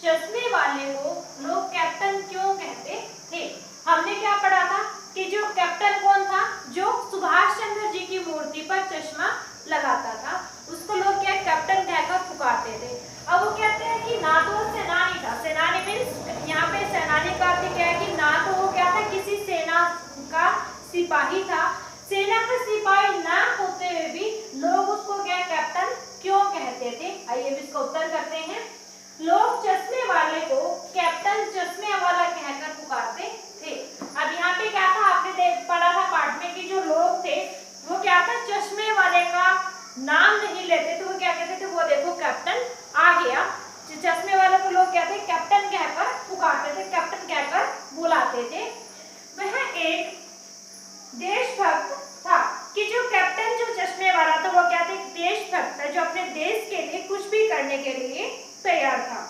चश्मे वाले को लोग कैप्टन क्यों कहते थे। हमने क्या पढ़ा था कि जो कैप्टन कौन था, जो सुभाष चंद्र जी की मूर्ति पर चश्मा लगाता था, उसको लोग क्या कैप्टन कहकर पुकारते थे। अब वो कहते हैं कि ना तो सेनानी था, सेनानी मीन्स यहाँ पे सेनानी का अर्थ क्या है कि ना तो वो क्या था किसी सेना का सिपाही था, सेना का सिपाही ना होते हुए भी लोग उसको क्या कैप्टन क्यों कहते थे। आइए इसका उत्तर करते हैं। लोग चश्मे वाले को कैप्टन चश्मे वाला कहकर पुकारते थे। अब यहाँ पे क्या था, आपने पढ़ा था पाठ में कि जो लोग थे वो क्या था, चश्मे वाले का नाम नहीं लेते थे, वो क्या कहते थे, वो देखो कैप्टन आ गया। चश्मे वाले को लोग कहते कैप्टन कहकर पुकारते थे, कैप्टन कहकर बुलाते थे। वह एक देशभक्त था कि जो कैप्टन जो चश्मे वाला था वो क्या था, एक देशभक्त था जो अपने देश के लिए कुछ भी करने के लिए तैयार था।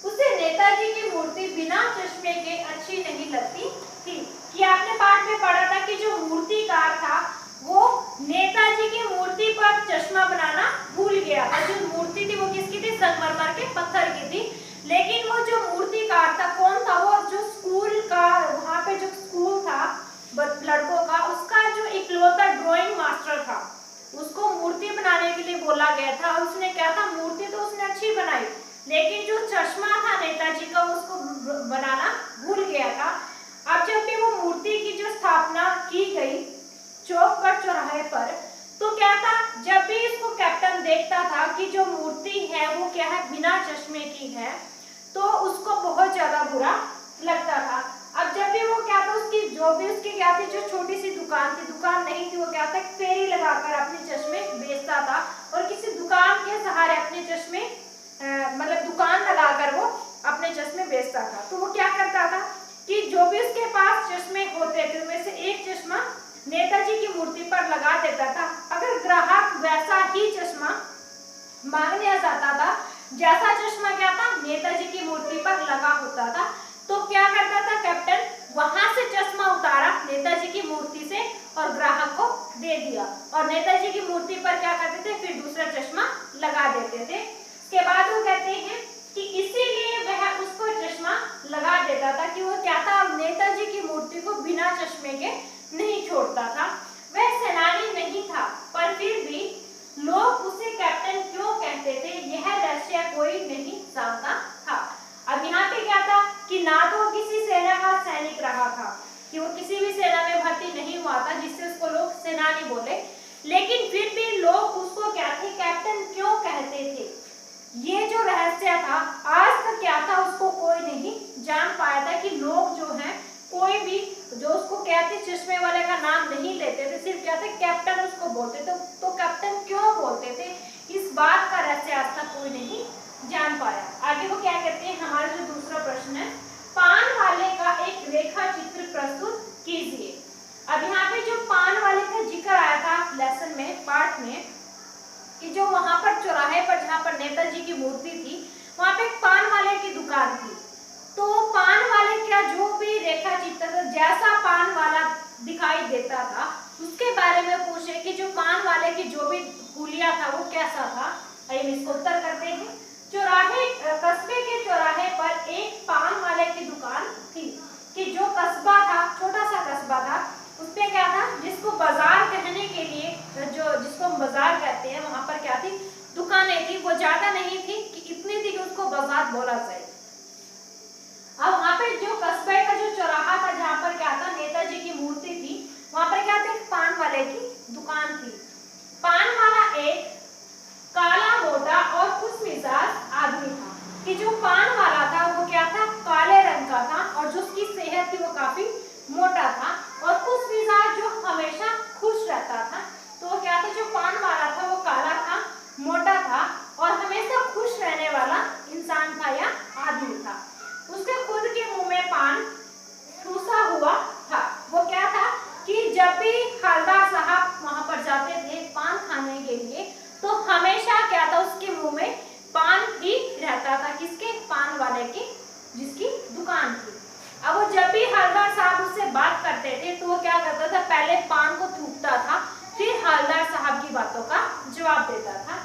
उसे नेताजी की मूर्ति बिना चश्मे के अच्छी नहीं लगती थी। कि आपने पाठ में पढ़ा था कि जो मूर्तिकार था वो नेताजी की मूर्ति पर चश्मा बनाना भूल गया था। जो मूर्ति थी वो किसकी थी, संगमरमर के पत्थर की थी। लेकिन वो जो मूर्तिकार था कौन था, वो जो स्कूल का वहाँ पे जो स्कूल था लड़कों का, उसका जो इकलौता ड्राइंग मास्टर था, उसको मूर्ति बनाने के लिए बोला गया था। और उसने क्या था, मूर्ति तो उसने अच्छी बनाई, लेकिन जो चश्मा था नेताजी का उसको बनाना भूल गया था। अब जब भी वो मूर्ति की जो स्थापना की गई चौक पर चौराहे पर, तो क्या था, जब भी इसको कैप्टन देखता था कि जो मूर्ति है वो क्या है, बिना चश्मे की है, तो उसको बहुत ज्यादा बुरा लगता था। अब जब भी वो क्या था, उसकी जो भी उसकी क्या थी, जो छोटी सी दुकान थी, दुकान नहीं थी, वो क्या था, फेरी लगाकर अपने चश्मे बेचता था और किसी दुकान के सहारे अपने चश्मे मतलब दुकान लगाकर वो अपने चश्मे बेचता था। तो वो क्या करता था कि जो भी उसके पास चश्मे होते थे उनमें से एक चश्मा नेताजी की मूर्ति पर लगा देता था। अगर ग्राहक वैसा ही चश्मा मांगने जाता था जैसा चश्मा क्या था, नेताजी की मूर्ति पर लगा होता था, तो क्या करता था कैप्टन, वहां से चश्मा उतारा नेताजी की मूर्ति से और ग्राहक को दे दिया, और नेताजी की मूर्ति पर क्या करते थे, फिर दूसरा चश्मा लगा देते थे। इसके बाद वो कहते हैं कि इसीलिए वह उसको चश्मा लगा देता था कि वो क्या था, नेताजी की मूर्ति को बिना चश्मे के नहीं छोड़ता था। वह सेनानी नहीं था, पर फिर भी लोग उसे कैप्टन क्यों कहते थे यह रहस्य कोई नहीं जानता था। अब यहाँ पे क्या था कि ना तो वो किसी सेना का सैनिक रहा था, कि वो किसी भी सेना में भर्ती नहीं हुआ था जिससे उसको लोग सेनानी बोले, लेकिन फिर भी लोग उसको क्या थे, कैप्टन क्यों कहते थे। ये जो रहस्य था आज तक क्या था, उसको कोई नहीं जान पाया था कि लोग जो हैं कोई भी जो उसको कहते चश्मे वाले का नाम नहीं लेते थे, सिर्फ क्या थे कैप्टन उसको बोलते थे। तो कैप्टन क्यों बोलते थे, इस बात का रहस्य आज तक कोई नहीं जान पाया। आगे वो क्या कहते हैं, हमारा जो दूसरा प्रश्न है, पान वाले का एक रेखा चित्र प्रस्तुत कीजिए। अब यहाँ पे जो पान वाले का जिक्र आया था लेसन में, पाठ में, कि जो वहां पर चौराहे पर जहाँ पर नेताजी की मूर्ति थी वहां पे एक पान वाले की दुकान थी। तो पान वाले का जो भी रेखा चित्र था, जैसा पान वाला दिखाई देता था उसके बारे में पूछे कि जो पान वाले की जो भी हुलिया था वो कैसा था। आइए इसको उत्तर करते हैं। चौराहे कस्बे के चौराहे पर एक पान वाले की दुकान थी। कि जो कस्बा था, छोटा सा कस्बा था, उसपे क्या था, जिसको बाजार कहने के लिए जिसको हम बाजार कहते हैं, वहां पर क्या थी, दुकानें थी। वो ज्यादा नहीं थी कि इतनी थी कि उसको बाजार बोला जाए। अब वहां पे जो कस्बे का जो चौराहा था जहाँ पर क्या था, नेताजी की मूर्ति थी, वहां पर क्या था, एक पान वाले की दुकान थी। पान वाला एक काला मोटा और खुशमिजाज आदमी था। कि जो पान वाला था वो क्या था, काले रंग का था, और जो उसकी सेहत थी वो काफी मोटा था, और खुशमिजाज जो हमेशा खुश रहता था। तो वो क्या था, जो पान वाला था वो काला था, मोटा था और हमेशा खुश रहने वाला इंसान था या आदमी था। उसके खुद के मुंह में पान ठूसा हुआ था। वो क्या था कि जब भी हवलदार साहब वहां पर जाते थे पान खाने के लिए, तो हमेशा क्या था, उसके मुंह में पान ही रहता था। किसके, पान वाले के, जिसकी दुकान थी। अब वो जब भी हवलदार साहब उससे बात करते थे तो वो क्या करता था, पहले पान को थूकता था, फिर हवलदार साहब की बातों का जवाब देता था।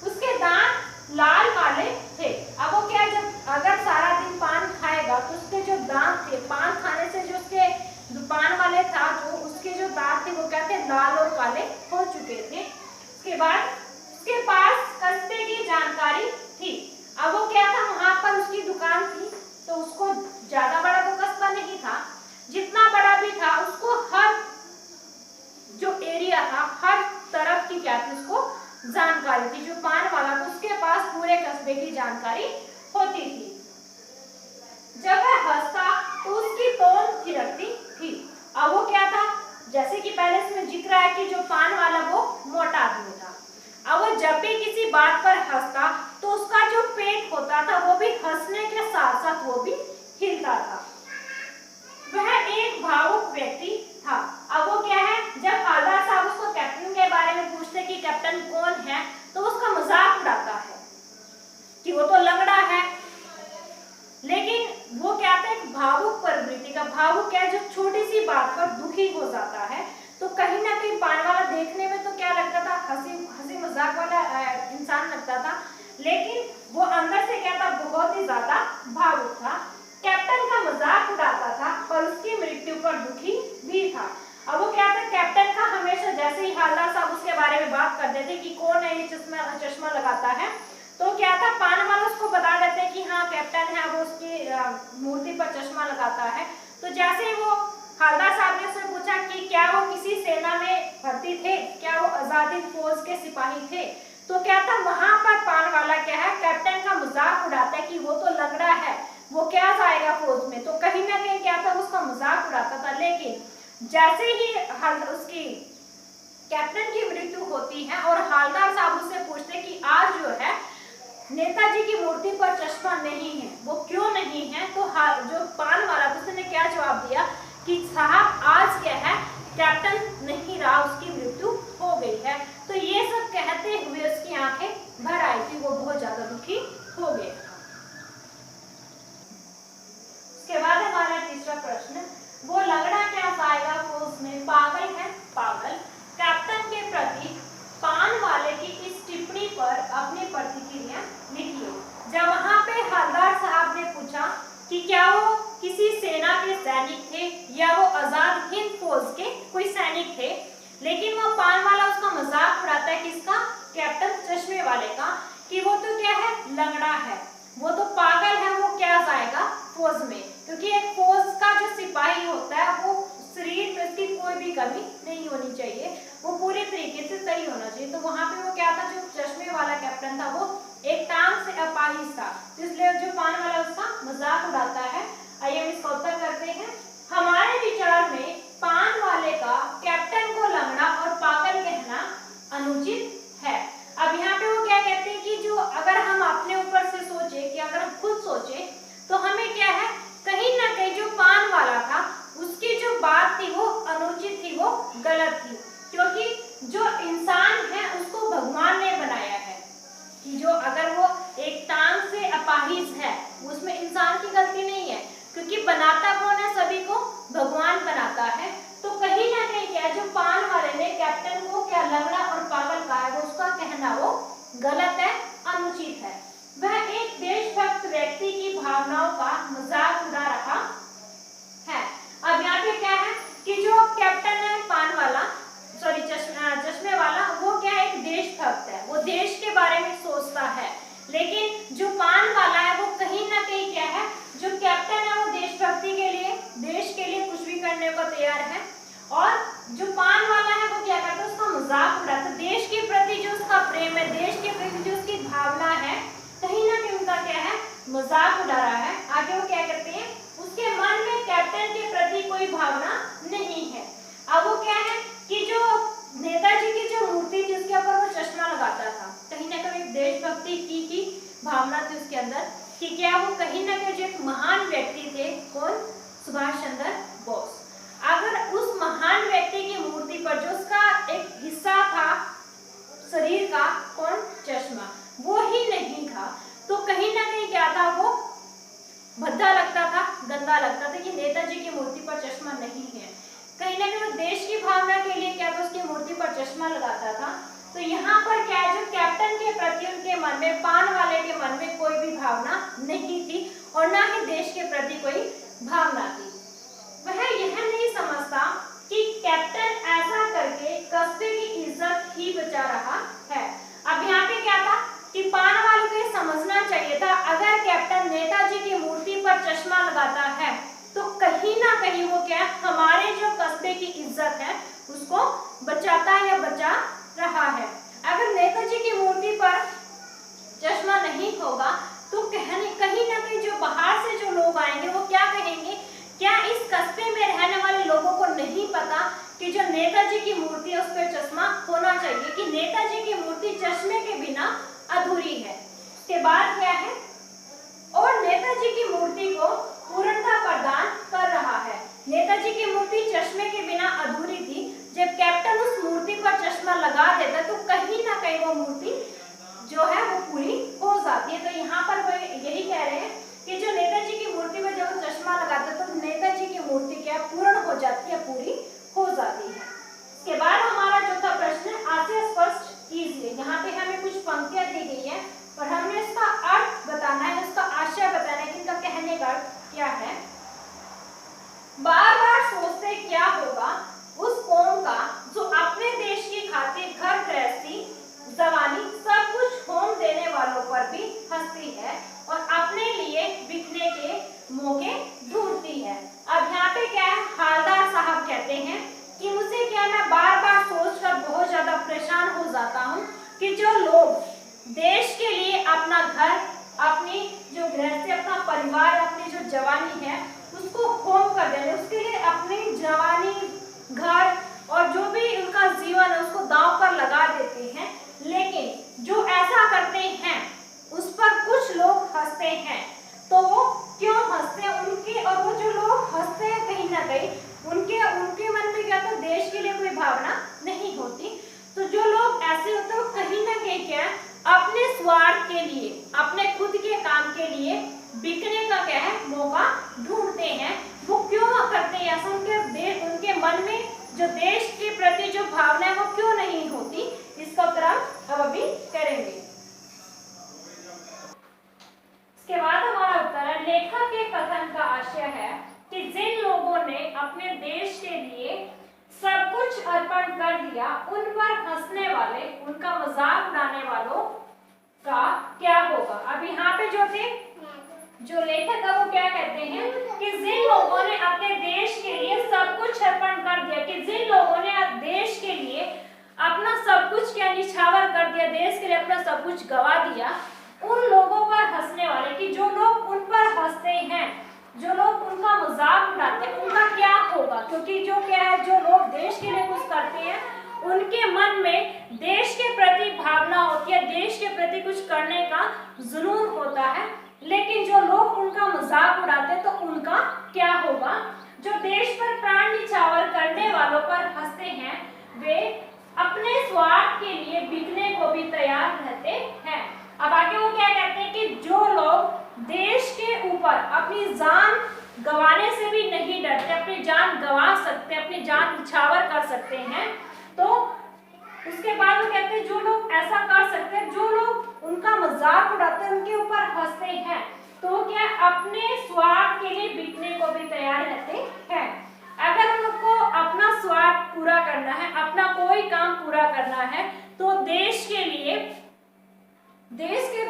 उसके दांत लाल काले थे। अब वो क्या, जब थे वो क्या थे, लाल और काले हो चुके थे। उसके बाद उसके पास कस्बे की जानकारी थी। अब वो क्या था, वहां पर उसकी दुकान थी, तो उसको ज्यादा बड़ा तो कस्बा नहीं था, जितना बड़ा भी था उसको हर जो एरिया था हर तरफ की क्या थी उसको जानकारी थी। जो पान वाला था उसके पास पूरे कस्बे की जानकारी होती थी। जब वह हंसता तो उसकी टोन थिरकती थी। अब वो क्या था, जैसे कि पहले इसमें जिक्र है कि जो पान वाला वो मोटा आदमी था। अब वो जब भी किसी बात पर हंसता तो उसका जो पेट होता था वो भी हंसने के साथ साथ वो भी हिलता था। वह एक भावुक व्यक्ति था। अब वो क्या है, जब हवलदार साहब उसको कैप्टन के बारे में पूछते कि कैप्टन कौन है, तो उसका मजाक उड़ाता है कि वो तो लंगड़ा है। लेकिन वो क्या था, एक भावुक प्रवृत्ति का, भावुक क्या है, जो छोटी सी बात पर दुखी हो जाता है। तो कहीं ना कहीं पान वाला देखने में तो क्या लगता था, हंसी मजाक वाला इंसान लगता था, लेकिन वो अंदर से क्या था, बहुत ही ज्यादा भावुक था। कैप्टन का मजाक उड़ाता था और उसकी मृत्यु पर दुखी भी था। अब वो क्या था, कैप्टन का हमेशा जैसे ही हवलदार साहब उसके बारे में बात करते थे कि कौन है ये चश्मा लगाता है, तो क्या था, पान वाला उसको बता देते कि हाँ कैप्टन है, वो उसकी मूर्ति पर चश्मा लगाता है। तो जैसे ही वो हवलदार साहब ने उससे पूछा कि क्या वो किसी सेना में भर्ती थे, क्या वो आजादी फौज के सिपाही थे, तो क्या था, वहां पर पान वाला क्या है, कैप्टन का मजाक उड़ाता है कि वो तो लंगड़ा है, वो क्या जाएगा फौज में। तो कहीं ना कहीं क्या था, उसका मजाक उड़ाता था। लेकिन जैसे ही उसकी कैप्टन की मृत्यु होती है और हवलदार साहब उससे पूछते कि आज जो है नेताजी की मूर्ति पर चश्मा नहीं है, वो क्यों नहीं है, तो जो पान वाला उसने क्या जवाब दिया कि साहब आज क्या है, कैप्टन नहीं रहा, उसकी मृत्यु हो गई है। तो ये सब कहते हुए उसकी आंखें भर आई थी, वो बहुत ज्यादा दुखी हो गए। उसके बाद हमारा तीसरा प्रश्न, वो लंगड़ा क्या पाएगा फौज में, पागल है पागल। कैप्टन के प्रति पान वाले की इस टिप्पणी पर अपनी प्रतिक्रिया लिखिए। जब वहां पे हवलदार साहब ने पूछा कि क्या वो किसी सेना के सैनिक थे या वो आजाद हिंद फौज के कोई सैनिक थे, लेकिन वो पान वाला उसका मजाक उड़ाता है किसका, कैप्टन चश्मे वाले का, कि वो तो क्या है, लंगड़ा है, वो तो पागल है, वो क्या जाएगा फौज में। क्योंकि एक फौज का जो सिपाही होता है वो शरीर में उसकी कोई भी कमी नहीं होनी चाहिए, वो पूरे तरीके से सही होना चाहिए। तो वहां पे वो क्या था, जो चश्मे वाला कैप्टन था वो एक टांग से अपाहिज था, इसलिए जो पान वाला उसका मजाक उड़ाता है। आइए हम इसका उत्तर करते हैं। हमारे विचार में पान वाले का कैप्टन को लंगड़ा और पागल कहना अनुचित है। अब यहाँ पे वो क्या कहते हैं कि जो अगर हम अपने ऊपर से सोचे, कि अगर हम खुद सोचे तो हमें क्या है, कहीं ना कहीं जो पान वाला था उसकी जो बात थी वो अनुचित थी, वो गलत थी। क्योंकि जो इंसान है उसको भगवान ने बनाया है, कि जो अगर वो एक टांग से अपाहिज है उसमें इंसान की गलती नहीं है, क्योंकि बनाता कौन है, सभी को भगवान बनाता है। तो कहीं ना कहीं क्या, जो पान वाले ने कैप्टन को क्या लंगड़ा और पागल कहा है, वो उसका कहना वो गलत है, अनुचित है। वह एक देशभक्त व्यक्ति की भावनाओं का मजाक उड़ा रहा है। अब यहाँ पे क्या है कि जो कैप्टन है पान वाला, सॉरी चश्मे वाला, वो क्या है, एक देशभक्त है, वो देश के बारे में सोचता है। लेकिन जो पान वाला है वो कहीं ना कहीं क्या है, जो कैप्टन है वो देशभक्ति के लिए, देश के लिए कुछ भी करने को तैयार है, और जो पान वाला है वो क्या करता है, उसका मजाक उड़ाता है। देश के प्रति जो उसका प्रेम है, देश के प्रति जो उसकी भावना है, कहीं ना कहीं उनका क्या है, मजाक उड़ा रहा है। आगे वो क्या करते हैं, उसके मन में कैप्टन के प्रति कोई भावना नहीं है। अब वो क्या है कि जो नेताजी की जो मूर्ति थी उसके ऊपर वो चश्मा लगाता था, कहीं ना कहीं देशभक्ति की भावना थी उसके अंदर, कि क्या वो कहीं ना कहीं जो एक महान व्यक्ति थे, कौन, सुभाष चंद्र बोस। अगर उस महान व्यक्ति की मूर्ति पर जो उसका एक हिस्सा था शरीर का, कौन, चश्मा, वो ही नहीं था, तो कहीं ना कहीं क्या था, वो भद्दा लगता था, गंदा लगता था कि नेताजी की मूर्ति पर चश्मा नहीं है। कहीं ना कहीं वो देश की भावना के लिए क्या था, उसकी मूर्ति पर चश्मा लगाता था। तो यहाँ पर क्या है, जो कैप्टन के प्रति उनके मन में, पान वाले के मन में कोई भी भावना नहीं थी और ना ही देश के प्रति कोई भावना थी। वह यह नहीं समझता कि कैप्टन ऐसा क्या है, हमारे जो कस्बे की इज्जत है उसको बचाता है या बचा रहा है। अगर नेताजी की मूर्ति पर चश्मा नहीं होगा तो कहीं ना कहीं जो बाहर से जो लोग आएंगे वो क्या कहेंगे, क्या इस कस्बे में रहने वाले लोगों को नहीं पता कि जो नेताजी की मूर्ति है उस पर चश्मा होना चाहिए, कि नेताजी की मूर्ति चश्मे के बिना अधूरी है। उसके बाद क्या है, और नेताजी की मूर्ति को पूर्णता प्रदान कर रहा है। नेताजी की मूर्ति चश्मे के बिना अधूरी थी, जब कैप्टन उस मूर्ति पर चश्मा लगा देता तो कहीं ना कहीं वो मूर्ति जो है वो पूरी हो जाती है। तो यहाँ पर वो यही कह रहे हैं कि जो नेताजी की मूर्ति पर जब चश्मा लगाते तो नेताजी की मूर्ति क्या पूर्ण हो जाती है, पूरी हो जाती है। इसके बाद हमारा चौथा प्रश्न आशय स्पष्ट कीजिए। यहाँ पे हमें कुछ पंक्तियां दी गई है और हमें इसका अर्थ बताना है, इसका आशय बताना है कि इनका कहने का क्या है। बार बार सोचते क्या होगा उस कौम का जो अपने देश की खातिर घर गृहस्थी जवानी सब कुछ होम देने वालों पर भी हंसती है और अपने लिए बिकने के मौके ढूंढती है। अब यहाँ पे क्या है, हालदार साहब कहते हैं कि मुझे क्या, मैं बार बार सोचकर बहुत ज्यादा परेशान हो जाता हूँ कि जो लोग देश के लिए अपना घर, अपनी जो गृहस्थी, अपना परिवार, अपनी जो जवानी है उसको होम कर देते, उसके लिए अपनी जवानी, घर और जो भी उनका जीवन है उसको दांव पर लगा देते हैं, लेकिन जो ऐसा करते हैं उस पर कुछ लोग हंसते हैं। तो वो क्यों हंसते हैं उनके, और वो जो लोग हंसते हैं कहीं ना कहीं उनके मन में क्या, तो देश के लिए कोई भावना नहीं होती। तो जो लोग ऐसे होते हैं वो कहीं ना कहीं क्या, अपने स्वार्थ के लिए, अपने खुद के काम के लिए बिकने का क्या है, मौका ढूंढते हैं। वो क्यों करते हैं ऐसा, उनके मन में जो देश के प्रति जो भावना है वो क्यों नहीं होती, इसका उत्तर हम अभी करेंगे। इसके बाद हमारा उत्तर है, लेखक के कथन का आशय है कि जिन लोगों ने अपने देश के लिए सब कुछ अर्पण कर दिया उन पर हंसने वाले, उनका मजाक उड़ाने वालों का क्या होगा। अब यहाँ पे जो लेखक है वो क्या कहते हैं कि जिन लोगों ने अपने देश के लिए सब कुछ अर्पण कर दिया, कि जिन लोगों ने देश के लिए अपना सब कुछ क्या निछावर कर दिया, देश के लिए अपना सब कुछ गवा दिया, उन लोगों पर हंसने वाले, कि जो लोग उन पर हंसते हैं, जो लोग उनका मजाक उड़ाते हैं, उनका क्या होगा। क्योंकि जो क्या है, जो लोग देश के लिए कुछ करते हैं उनके मन में देश के प्रति भावना होती है, देश के प्रति कुछ करने का जुनून होता है, लेकिन जो लोग उनका मजाक उड़ाते हैं तो उनका क्या होगा। जो देश पर प्राण निछावर करने वालों पर हंसते हैं वे अपने स्वार्थ के लिए बिकने को भी तैयार रहते हैं। अब आगे वो क्या कहते हैं कि जो लोग देश के ऊपर अपनी जान गंवाने से भी नहीं डरते, अपनी जान गंवा सकते, अपनी जान निछावर कर सकते हैं, तो उसके बाद वो कहते हैं जो लोग ऐसा कर सकते हैं, जो लोग उनका मजाक उड़ाते हैं, उनके ऊपर हंसते हैं, तो क्या अपने स्वार्थ के लिए बिकने को भी तैयार रहते हैं। अगर उनको अपना स्वार्थ पूरा करना है, अपना कोई काम पूरा करना है, तो देश के लिए, देश के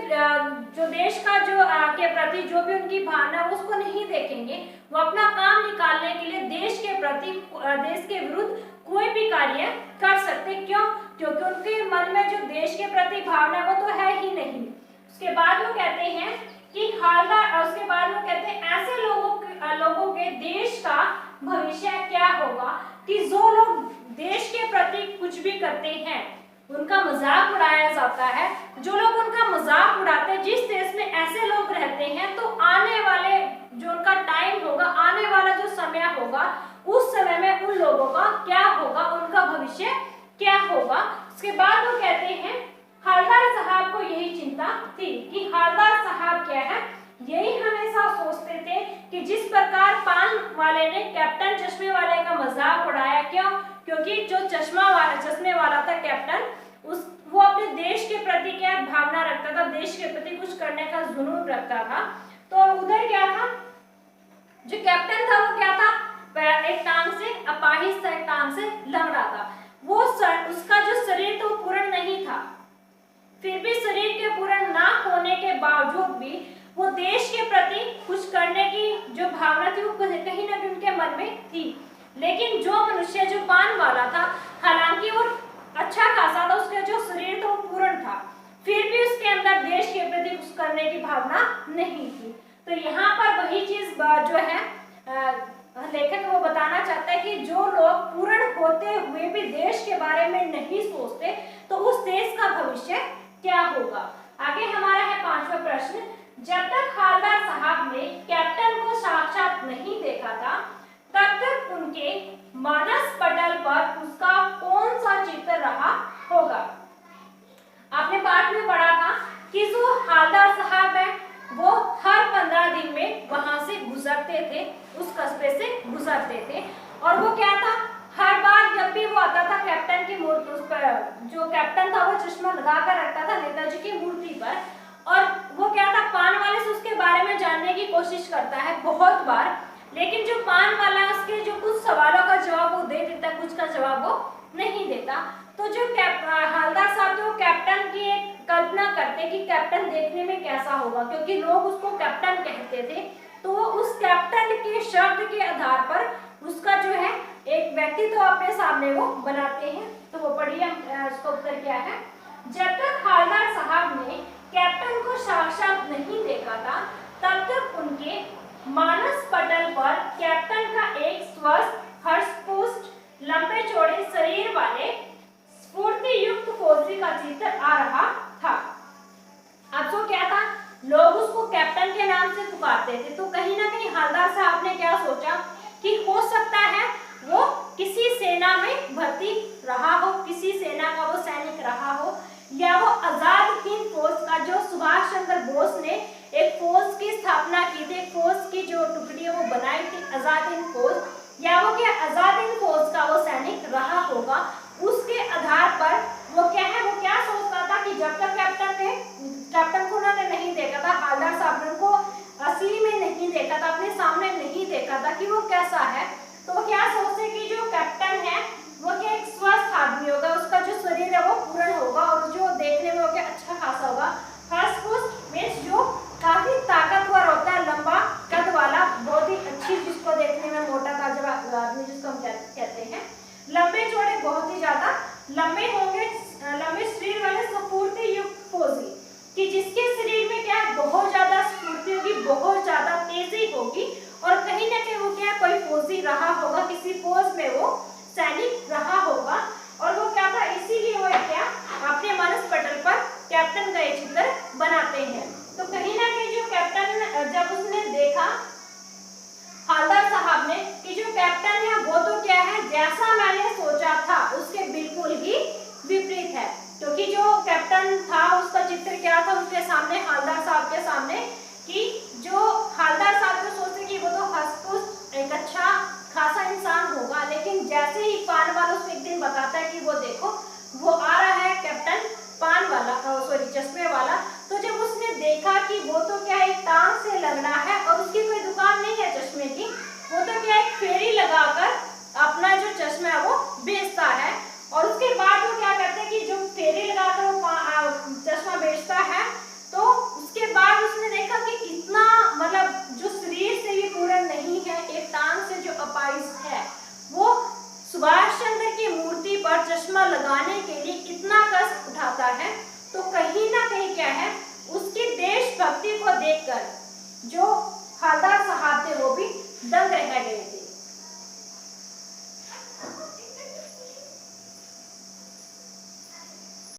जो देश का जो के प्रति जो भी उनकी भावना है उसको नहीं देखेंगे, वो अपना काम निकालने के लिए देश के प्रति, देश के विरुद्ध कोई भी कार्य कर सकते। क्यों? क्योंकि उनके मन में जो देश के प्रति भावना वो तो है ही नहीं। उसके बाद वो कहते हैं कि हालदार, उसके बाद वो कहते हैं ऐसे लोगों के देश का भविष्य क्या होगा, कि जो लोग देश के प्रति कुछ भी करते हैं उनका मजाक उड़ाया जाता है, जो लोग उनका मजाक उड़ाते हैं, जिस देश में ऐसे लोग रहते हैं तो आने वाले जो उनका टाइम होगा, आने वाला जो समय होगा, उस समय में उन लोगों का क्या होगा, उनका भविष्य क्या होगा। उसके बाद वो कहते हैं हालदार साहब को यही चिंता थी, कि हालदार साहब क्या है, यही हमेशा सोचते थे कि जिस प्रकार पान वाले ने कैप्टन चश्मे वाले का मजाक उड़ाया, क्यों? क्योंकि जो चश्मे वाला था कैप्टन, वो अपने देश के प्रति क्या भावना रखता था, देश के प्रति कुछ करने का जुनून रखता था। तो उधर क्या था, जो कैप्टन था वो क्या था, एक टांग से अपाहिज था, एक टांग से लंगड़ा था, वो उसका जो शरीर तो पूर्ण नहीं था, फिर भी शरीर के पूर्ण ना होने के बावजूद भी वो देश के प्रति कुछ करने की जो भावना थी वो कहीं ना कहीं उनके मन में थी। लेकिन जो मनुष्य जो पान वाला था, हालांकि वो अच्छा खासा था, उसका जो शरीर था वो पूर्ण था, फिर भी उसके अंदर देश के प्रति कुछ करने की भावना नहीं थी। तो यहाँ पर वही चीज जो है लेखक वो बताना चाहता है कि जो लोग पूर्ण होते हुए भी देश के बारे में नहीं सोचते तो उस देश का भविष्य क्या होगा। आगे हमारा है 5वां प्रश्न, जब तक हालदार साहब ने कैप्टन को साक्षात नहीं देखा था तब तक उनके मानस पटल पर उसका कौन सा चित्र रहा होगा। आपने पाठ में पढ़ा था कि जो हालदार साहब है वो हर 15 दिन में वहां से गुजरते थे, उस कस्बे से गुजरते थे, और वो क्या था, हर बार जब भी वो आता था कैप्टन की मूर्ति, उस पर जो कैप्टन था वो चश्मा लगा कर रखता था नेताजी की मूर्ति पर, और वो क्या था, पान वाले से उसके बारे में जानने की कोशिश करता है बहुत बार, लेकिन जो पान वाला उसके जो कुछ सवालों का जवाब वो दे देता, कुछ का जवाब वो नहीं देता। तो जो हालदार साहब जो कैप्टन की एक कल्पना करते कि कैप्टन देखने में कैसा होगा, क्योंकि लोग उसको कैप्टन कहते थे, तो वो उस कैप्टन के शब्द के आधार पर उसका जो है एक व्यक्तित्व अपने सामने वो बनाते हैं। तो वो पढ़िए, उसका उत्तर क्या है, जब तक हालदार साहब ने कैप्टन को साक्षात नहीं देखा था तब तक उनके मानस पटल पर कैप्टन का एक स्वस्थ, हष्ट-पुष्ट, लंबे चौड़े शरीर वाले स्फूर्ति युक्त फौजी का चित्र आ रहा था। अब तो क्या था, लोग उसको कैप्टन के नाम से पुकारते थे, तो कहीं ना कहीं हालदार साहब ने क्या सोचा कि हो सकता है वो किसी सेना में भर्ती रहा हो, किसी सेना का वो सैनिक रहा हो, या वो आजाद हिंद फौज का, जो सुभाष चंद्र बोस ने एक फौज की स्थापना की थी, एक फौज की जो टुकड़ी वो बनाई थी आजाद हिंद फौज, या वो क्या आजाद हिंद फौज का वो सैनिक रहा होगा। उसके आधार पर वो क्या है, वो क्या सोचता था कि जब तक कैप्टन को उन्होंने नहीं देखा था, हालदार साहब ने उनको असली में नहीं देखा था, अपने सामने नहीं देखा था कि वो कैसा है, तो वो क्या सोचते कि जो कैप्टन है वो क्या एक स्वस्थ आदमी होगा, उसका जो शरीर है वो पूर्ण होगा, और जो देखने में वो क्या अच्छा खासा होगा, हष्ट-पुष्ट मींस जो काफी ताकतवर होता है, लंबा कद वाला, बहुत ही अच्छी, जिसको देखने में मोटा ताजा आदमी जिसको हम कहते हैं, लंबे चौड़े, बहुत ही ज्यादा लंबे होंगे, लंबे शरीर वाले स्फूर्ति युक्त फौजी, कि जिसके शरीर में क्या बहुत ज्यादा स्फूर्ति होगी, बहुत ज्यादा तेजी होगी, और कहीं ना कहीं वो क्या कोई फौजी रहा होगा, किसी फौज में वो सैनिक रहा होगा, और वो क्या था, इसीलिए वो क्या अपने मानस पटल पर कैप्टन का एक चित्र बनाते हैं। तो कहीं ना कहीं जो कैप्टन, जब उसने देखा हालदार साहब ने कि जो कैप्टन है वो तो क्या है, जैसा मैंने सोचा था उसके बिल्कुल ही विपरीत है, क्योंकि जो कैप्टन था उसका चित्र क्या था उसके सामने, हालदार साहब के सामने, कि जो हालदार साहब को सोचते कि वो तो हष्ट-पुष्ट एक अच्छा खासा इंसान होगा, लेकिन जैसे ही पान वाला उसको एक दिन बताता है कि वो देखो वो आ रहा है कैप्टन पान वाला, सॉरी चश्मे वाला, तो जब उसने देखा कि वो तो क्या एक टांग से लगना है और उसकी कोई दुकान नहीं है चश्मे की, वो तो क्या एक फेरी लगाकर अपना जो चश्मा है वो बेचता है, और उसके बाद वो क्या करते हैं कि जो फेरी लगाकर वो चश्मा बेचता है, तो उसके बाद उसने देखा कि इतना मतलब जो शरीर से भी पूर्ण नहीं है, एक टांग से जो अपाहिज है, वो सुभाष चंद्र की मूर्ति पर चश्मा लगाने के लिए इतना कष्ट उठाता है, तो कहीं ना कहीं क्या है, उसकी देशभक्ति को देखकर जो हालदार साहब थे वो भी दंग रह गए थे।